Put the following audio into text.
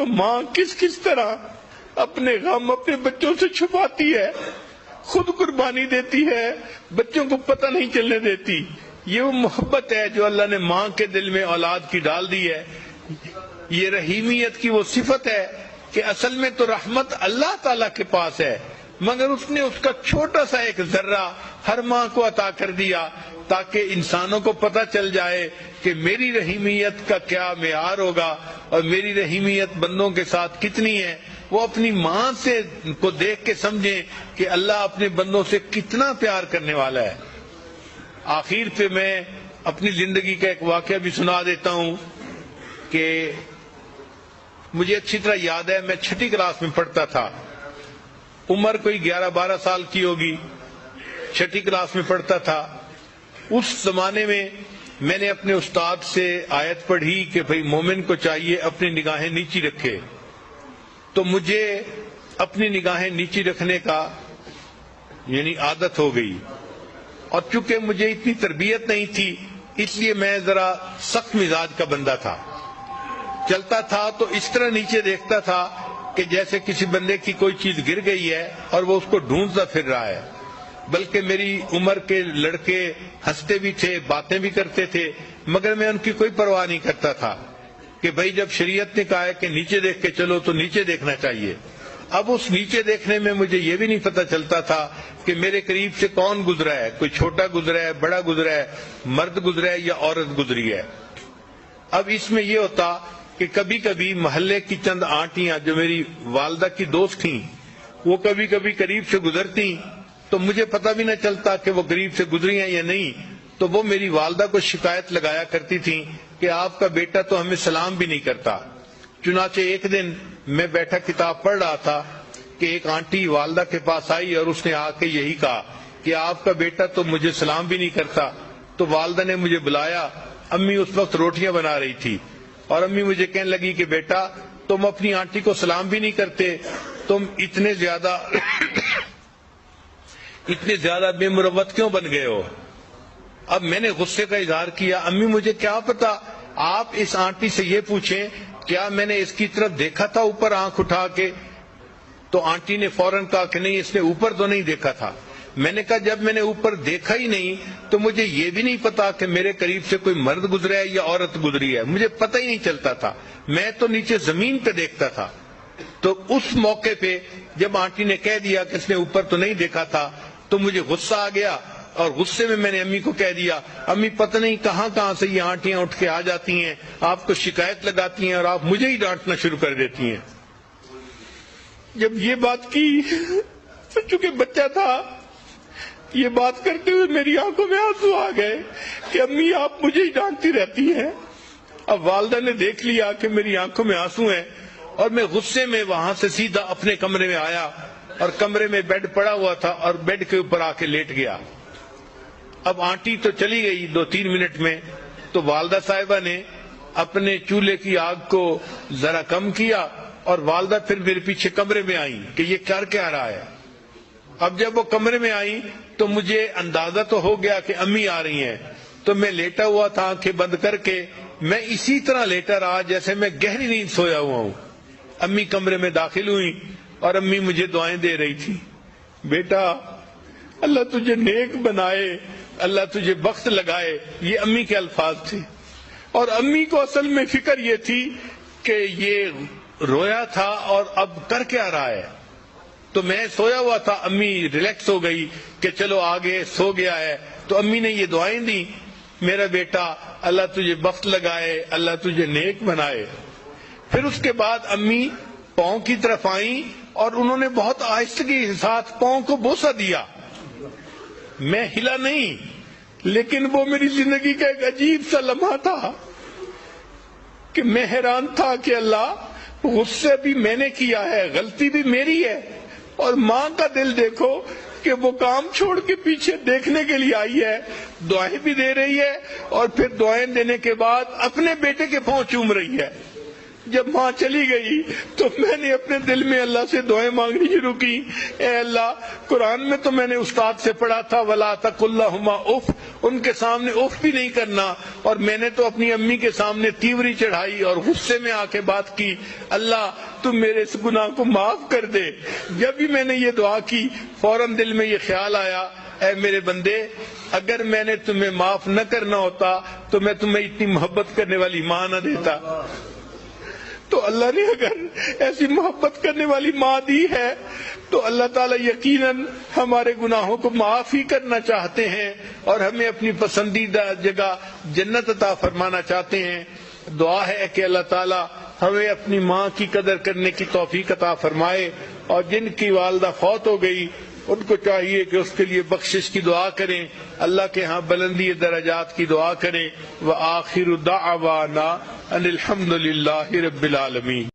تو ماں کس کس طرح اپنے غم اپنے بچوں سے چھپاتی ہے، خود قربانی دیتی ہے، بچوں کو پتہ نہیں چلنے دیتی. یہ وہ محبت ہے جو اللہ نے ماں کے دل میں اولاد کی ڈال دی ہے. یہ رحیمیت کی وہ صفت ہے کہ اصل میں تو رحمت اللہ تعالیٰ کے پاس ہے، مگر اس نے اس کا چھوٹا سا ایک ذرہ ہر ماں کو عطا کر دیا تاکہ انسانوں کو پتہ چل جائے کہ میری رحیمیت کا کیا معیار ہوگا اور میری رحیمیت بندوں کے ساتھ کتنی ہے. وہ اپنی ماں سے کو دیکھ کے سمجھیں کہ اللہ اپنے بندوں سے کتنا پیار کرنے والا ہے. آخر پہ میں اپنی زندگی کا ایک واقعہ بھی سنا دیتا ہوں کہ مجھے اچھی طرح یاد ہے، میں 6ٹھی کلاس میں پڑھتا تھا، عمر کوئی 11-12 سال کی ہوگی، 6ٹھی کلاس میں پڑھتا تھا. اس زمانے میں نے اپنے استاد سے آیت پڑھی کہ بھئی مومن کو چاہیے اپنی نگاہیں نیچی رکھے. تو مجھے اپنی نگاہیں نیچی رکھنے کا یعنی عادت ہو گئی، اور چونکہ مجھے اتنی تربیت نہیں تھی اس لیے میں ذرا سخت مزاج کا بندہ تھا. چلتا تھا تو اس طرح نیچے دیکھتا تھا کہ جیسے کسی بندے کی کوئی چیز گر گئی ہے اور وہ اس کو ڈھونڈتا پھر رہا ہے. بلکہ میری عمر کے لڑکے ہنستے بھی تھے، باتیں بھی کرتے تھے، مگر میں ان کی کوئی پرواہ نہیں کرتا تھا کہ بھائی جب شریعت نے کہا ہے کہ نیچے دیکھ کے چلو تو نیچے دیکھنا چاہیے. اب اس نیچے دیکھنے میں مجھے یہ بھی نہیں پتہ چلتا تھا کہ میرے قریب سے کون گزرا ہے، کوئی چھوٹا گزرا ہے، بڑا گزرا ہے، مرد گزرا ہے یا عورت گزری ہے. اب اس میں یہ ہوتا کہ کبھی کبھی محلے کی چند آنٹیاں جو میری والدہ کی دوست تھیں وہ کبھی کبھی قریب سے گزرتی تو مجھے پتہ بھی نہ چلتا کہ وہ قریب سے گزری ہیں یا نہیں. تو وہ میری والدہ کو شکایت لگایا کرتی تھیں کہ آپ کا بیٹا تو ہمیں سلام بھی نہیں کرتا. چنانچہ ایک دن میں بیٹھا کتاب پڑھ رہا تھا کہ ایک آنٹی والدہ کے پاس آئی اور اس نے آ کے یہی کہا کہ آپ کا بیٹا تو مجھے سلام بھی نہیں کرتا. تو والدہ نے مجھے بلایا. امی اس وقت روٹیاں بنا رہی تھی اور امی مجھے کہنے لگی کہ بیٹا تم اپنی آنٹی کو سلام بھی نہیں کرتے، تم اتنے زیادہ بے مروت کیوں بن گئے ہو؟ اب میں نے غصے کا اظہار کیا، امی مجھے کیا پتا، آپ اس آنٹی سے یہ پوچھیں کیا میں نے اس کی طرف دیکھا تھا اوپر آنکھ اٹھا کے؟ تو آنٹی نے فوراً کہا کہ نہیں اس نے اوپر تو نہیں دیکھا تھا. میں نے کہا جب میں نے اوپر دیکھا ہی نہیں تو مجھے یہ بھی نہیں پتا کہ میرے قریب سے کوئی مرد گزرا ہے یا عورت گزری ہے، مجھے پتہ ہی نہیں چلتا تھا، میں تو نیچے زمین پہ دیکھتا تھا. تو اس موقع پہ جب آنٹی نے کہہ دیا کہ اس نے اوپر تو نہیں دیکھا تھا تو مجھے غصہ آ گیا، اور غصے میں نے امی کو کہہ دیا امی پتہ نہیں کہاں کہاں سے یہ آنٹیاں اٹھ کے آ جاتی ہیں، آپ کو شکایت لگاتی ہیں اور آپ مجھے ہی ڈانٹنا شروع کر دیتی ہیں. جب یہ بات کی تو چونکہ بچہ تھا، یہ بات کرتے ہوئے میری آنکھوں میں آنسو آ گئے کہ امی آپ مجھے ہی ڈانٹتی رہتی ہیں. اب والدہ نے دیکھ لیا کہ میری آنکھوں میں آنسو ہیں اور میں غصے میں وہاں سے سیدھا اپنے کمرے میں آیا اور کمرے میں بیڈ پڑا ہوا تھا اور بیڈ کے اوپر آ کے لیٹ گیا. اب آنٹی تو چلی گئی 2-3 منٹ میں، تو والدہ صاحبہ نے اپنے چولہے کی آگ کو ذرا کم کیا اور والدہ پھر میرے پیچھے کمرے میں آئی کہ یہ کر کے آ رہا ہے. اب جب وہ کمرے میں آئی تو مجھے اندازہ تو ہو گیا کہ امی آ رہی ہیں، تو میں لیٹا ہوا تھا آنکھیں بند کر کے، میں اسی طرح لیٹا رہا جیسے میں گہری نیند سویا ہوا ہوں. امی کمرے میں داخل ہوئی اور امی مجھے دعائیں دے رہی تھی، بیٹا اللہ تجھے نیک بنائے، اللہ تجھے بخت لگائے، یہ امی کے الفاظ تھے. اور امی کو اصل میں فکر یہ تھی کہ یہ رویا تھا اور اب کر کے آ رہا ہے. تو میں سویا ہوا تھا، امی ریلیکس ہو گئی کہ چلو آگے سو گیا ہے، تو امی نے یہ دعائیں دی میرا بیٹا اللہ تجھے بخت لگائے، اللہ تجھے نیک بنائے. پھر اس کے بعد امی پاؤں کی طرف آئیں اور انہوں نے بہت آہستگی کے ساتھ پاؤں کو بوسہ دیا. میں ہلا نہیں، لیکن وہ میری زندگی کا ایک عجیب سا لمحہ تھا کہ میں حیران تھا کہ اللہ غصہ بھی میں نے کیا ہے، غلطی بھی میری ہے، اور ماں کا دل دیکھو کہ وہ کام چھوڑ کے پیچھے دیکھنے کے لیے آئی ہے، دعائیں بھی دے رہی ہے اور پھر دعائیں دینے کے بعد اپنے بیٹے کے پاؤں چوم رہی ہے. جب ماں چلی گئی تو میں نے اپنے دل میں اللہ سے دعائیں مانگنی شروع کی، اے اللہ قرآن میں تو میں نے استاد سے پڑھا تھا وَلَا تَقُلْ لَهُمَا اُف، ان کے سامنے اف بھی نہیں کرنا، اور میں نے تو اپنی امی کے سامنے تیوری چڑھائی اور غصے میں آ کے بات کی، اللہ تم میرے اس گناہ کو معاف کر دے۔ جب بھی میں نے یہ دعا کی فوراً دل میں یہ خیال آیا، اے میرے بندے اگر میں نے تمہیں معاف نہ کرنا ہوتا تو میں تمہیں اتنی محبت کرنے والی ماں نہ دیتا۔ تو اللہ نے اگر ایسی محبت کرنے والی ماں دی ہے تو اللہ تعالیٰ یقیناً ہمارے گناہوں کو معاف ہی کرنا چاہتے ہیں اور ہمیں اپنی پسندیدہ جگہ جنت عطا فرمانا چاہتے ہیں۔ دعا ہے کہ اللہ تعالیٰ ہمیں اپنی ماں کی قدر کرنے کی توفیق عطا فرمائے، اور جن کی والدہ فوت ہو گئی ان کو چاہیے کہ اس کے لیے بخشش کی دعا کریں، اللہ کے ہاں بلندی درجات کی دعا کریں۔ وآخر دعوانا ان الحمد للہ رب العالمین۔